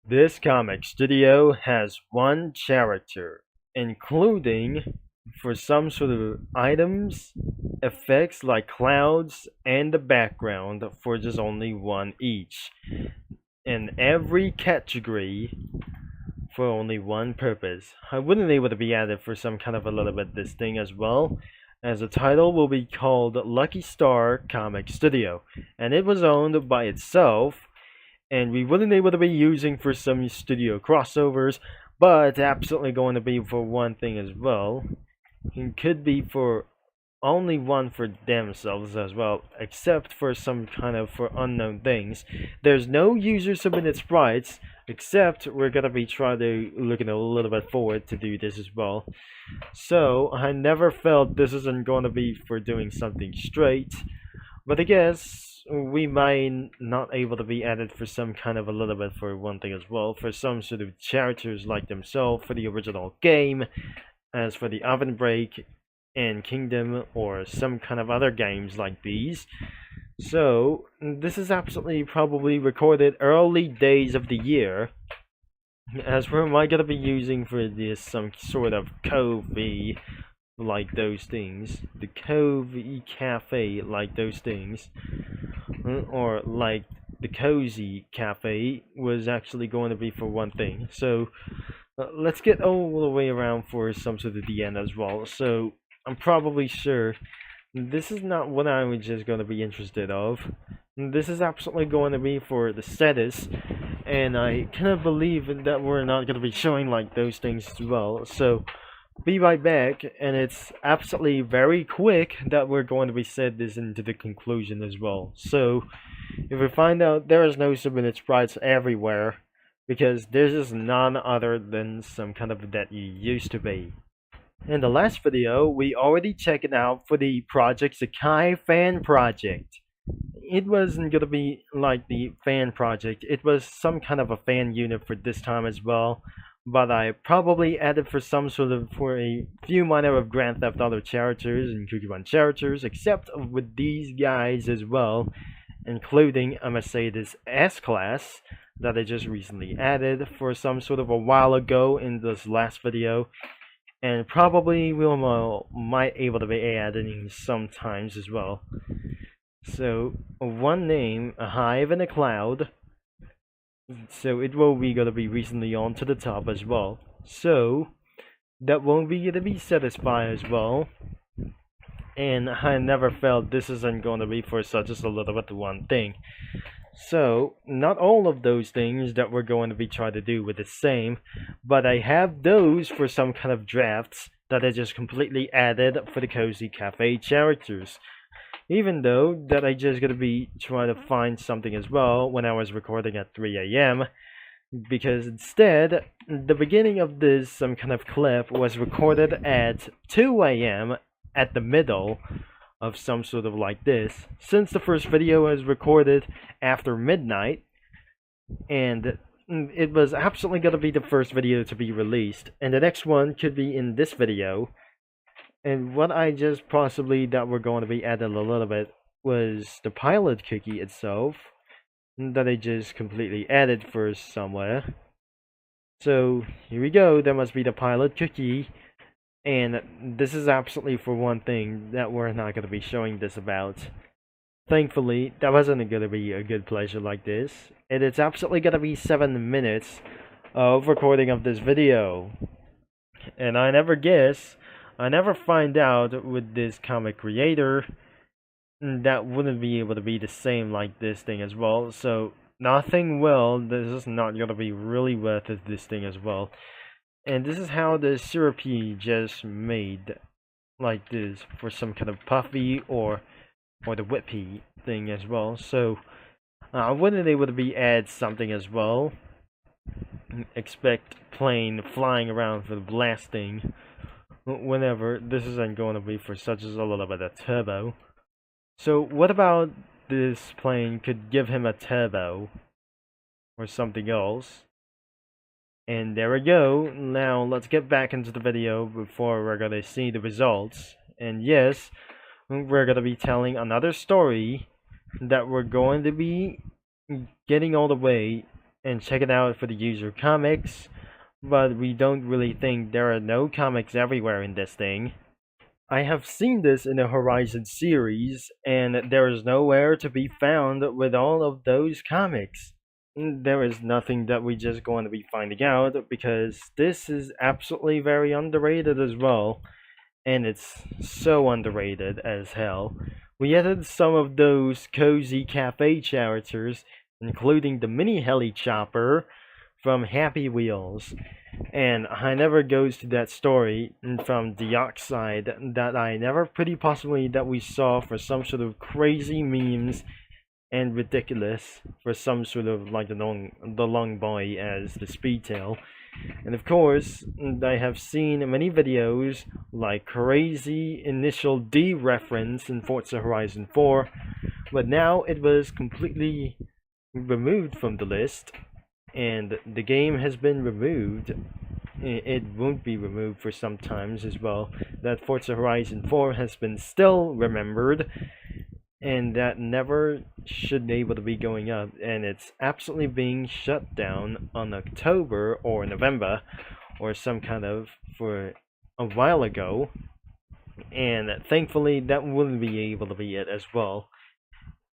This comic studio has one character, including for some sort of items, effects like clouds and the background for just only one each. In every category for only one purpose. I wouldn't able to be added for some kind of a little bit this thing as well, as the title will be called Lucky Star Comic Studio, and it was owned by itself, and we wouldn't able to be using for some studio crossovers, but it's absolutely going to be for one thing as well. It could be for only one for themselves as well, except for some kind of for unknown things. There's no user submitted sprites, except we're gonna be trying to looking a little bit forward to do this as well. So I never felt this isn't going to be for doing something straight, but I guess we might not able to be added for some kind of a little bit for one thing as well, for some sort of characters like themselves for the original game, as for the Oven Break and Kingdom or some kind of other games like these. So this is absolutely probably recorded early days of the year, as where am I gonna be using for this some sort of coffee like those things, the coffee cafe like those things, or like the cozy cafe was actually going to be for one thing. So let's get all the way around for some sort of the end as well. So I'm probably sure this is not what I was just going to be interested of. This is absolutely going to be for the status, and I cannot believe that we're not going to be showing like those things as well. So be right back, and it's absolutely very quick that we're going to be set this into the conclusion as well. So if we find out there is no submitted sprites everywhere, because there's just none other than some kind of that you used to be. In the last video, we already checked it out for the Project Sakai fan project. It wasn't gonna be like the fan project, it was some kind of a fan unit for this time as well. But I probably added for some sort of for a few minor of Grand Theft Auto characters and Cookie Run characters, except with these guys as well, including I must say this S class that I just recently added for some sort of a while ago in this last video, and probably will might able to be adding sometimes as well. So one name, a hive and a cloud. So it will be gonna be recently on to the top as well. So that won't be gonna be satisfied as well. And I never felt this isn't gonna be for such as a little bit one thing. So, not all of those things that we're going to be trying to do with the same, but I have those for some kind of drafts that I just completely added for the Cozy Cafe characters. Even though that I just gonna be trying to find something as well when I was recording at 3 a.m. because instead, the beginning of this some kind of clip was recorded at 2 a.m. at the middle of some sort of like this, since the first video was recorded after midnight, and it was absolutely going to be the first video to be released, and the next one could be in this video. And what I just possibly that we're going to be adding a little bit was the pilot cookie itself that I just completely added for somewhere. So here we go, that must be the pilot cookie. And this is absolutely for one thing that we're not going to be showing this about. Thankfully, that wasn't going to be a good pleasure like this. And it's absolutely going to be 7 minutes of recording of this video. And I never find out with this comic creator that wouldn't be able to be the same like this thing as well. So nothing will, this is not going to be really worth it, this thing as well. And this is how the syrupy just made like this for some kind of puffy or the whippy thing as well. So I wouldn't able to be add something as well. Expect plane flying around for the blasting whenever this isn't going to be for such as a little bit of turbo. So what about this plane could give him a turbo or something else? And there we go. Now let's get back into the video before we're gonna see the results. And yes, we're gonna be telling another story that we're going to be getting all the way and check it out for the user comics, but we don't really think there are no comics everywhere in this thing. I have seen this in the Horizon series, and there is nowhere to be found with all of those comics. There is nothing that we just going to be finding out because this is absolutely very underrated as well, and it's so underrated as hell. We added some of those cozy cafe characters, including the mini heli chopper from Happy Wheels, and I never goes to that story from Dioxide that I never pretty possibly that we saw for some sort of crazy memes and ridiculous for some sort of like the long boy as the Speedtail. And of course, I have seen many videos like crazy initial D reference in Forza Horizon 4, but now it was completely removed from the list, and the game has been removed. It won't be removed for some times as well. That Forza Horizon 4 has been still remembered, and that never should be able to be going up, and it's absolutely being shut down on October or November or some kind of for a while ago, and thankfully that wouldn't be able to be it as well,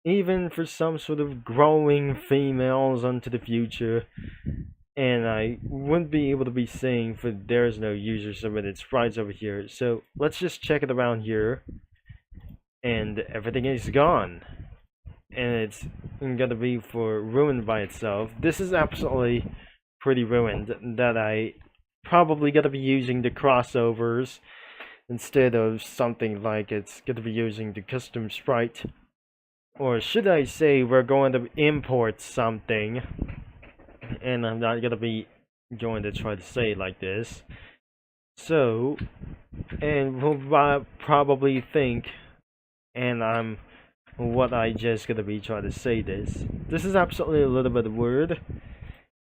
even for some sort of growing females into the future. And I wouldn't be able to be saying for there's no user submitted sprites over here, so let's just check it around here, and everything is gone, and it's gonna be for ruined by itself. This is absolutely pretty ruined that I probably gonna be using the crossovers instead of something like it's gonna be using the custom sprite, or should I say we're going to import something, and I'm not gonna be going to try to say it like this. So, and we'll probably think, and I'm what I just gonna be trying to say this. This is absolutely a little bit weird,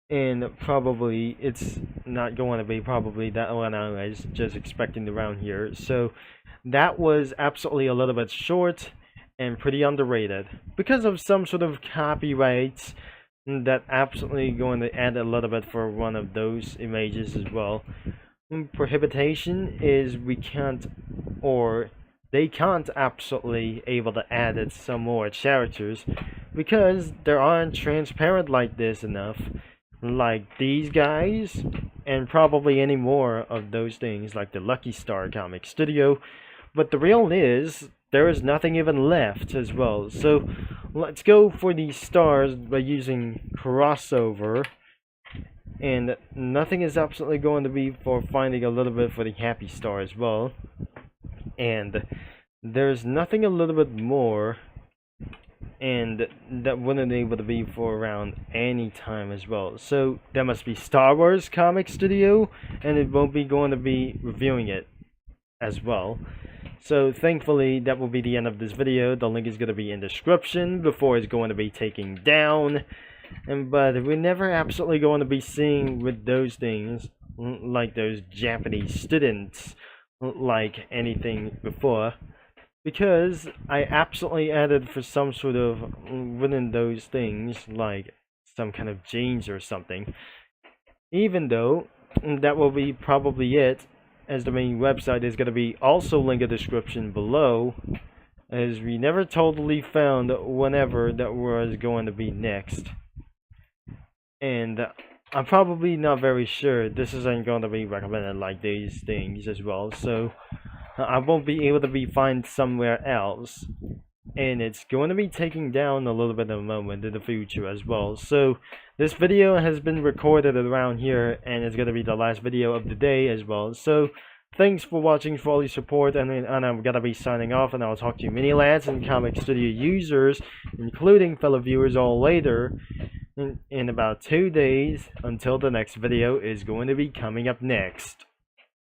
and probably it's not going to be probably that one I was just expecting around here. So that was absolutely a little bit short and pretty underrated because of some sort of copyrights that absolutely going to add a little bit for one of those images as well. Prohibition is we can't, or they can't absolutely able to add it some more characters because they aren't transparent like this enough, like these guys, and probably any more of those things like the Lucky Star Comic Studio. But the real is there is nothing even left as well. So let's go for these stars by using crossover, and nothing is absolutely going to be for finding a little bit for the happy star as well, and there's nothing a little bit more, and that wouldn't be able to be for around any time as well. So that must be Star Wars Comic Studio, and it won't be going to be reviewing it as well. So thankfully that will be the end of this video. The link is going to be in the description before it's going to be taken down. But we're never absolutely going to be seeing with those things like those Japanese students like anything before, because I absolutely added for some sort of within those things like some kind of jeans or something, even though that will be probably it, as the main website is going to be also linked in the description below, as we never totally found whenever that was going to be next. And I'm probably not very sure this isn't going to be recommended like these things as well, so I won't be able to be find somewhere else, and it's going to be taking down a little bit of a moment in the future as well. So this video has been recorded around here, and it's going to be the last video of the day as well. So thanks for watching, for all your support, and I'm going to be signing off, and I'll talk to you many lads and Comic Studio users, including fellow viewers, all later in about 2 days until the next video is going to be coming up next.